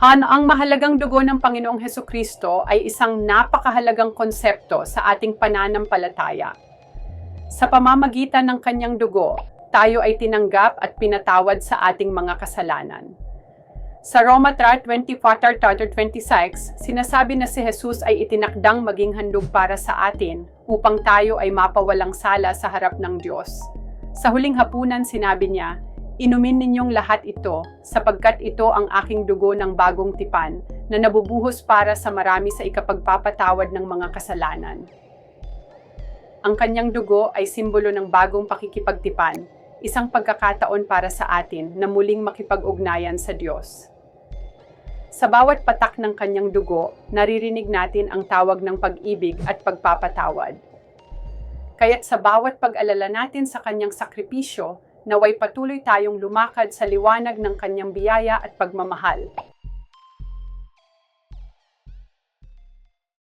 Ang mahalagang dugo ng Panginoong Hesukristo ay isang napakahalagang konsepto sa ating pananampalataya. Sa pamamagitan ng kanyang dugo, tayo ay tinanggap at pinatawad sa ating mga kasalanan. Sa Roma 24:26, sinasabi na si Jesus ay itinakdang maging handog para sa atin upang tayo ay mapawalang sala sa harap ng Diyos. Sa huling hapunan sinabi niya, "Inumin ninyong lahat ito sapagkat ito ang aking dugo ng bagong tipan na nabubuhos para sa marami sa ikapagpapatawad ng mga kasalanan." Ang kanyang dugo ay simbolo ng bagong pakikipagtipan, isang pagkakataon para sa atin na muling makipag-ugnayan sa Diyos. Sa bawat patak ng kanyang dugo, naririnig natin ang tawag ng pag-ibig at pagpapatawad. Kaya't sa bawat pag-alala natin sa kanyang sakripisyo, naway patuloy tayong lumakad sa liwanag ng kanyang biyaya at pagmamahal,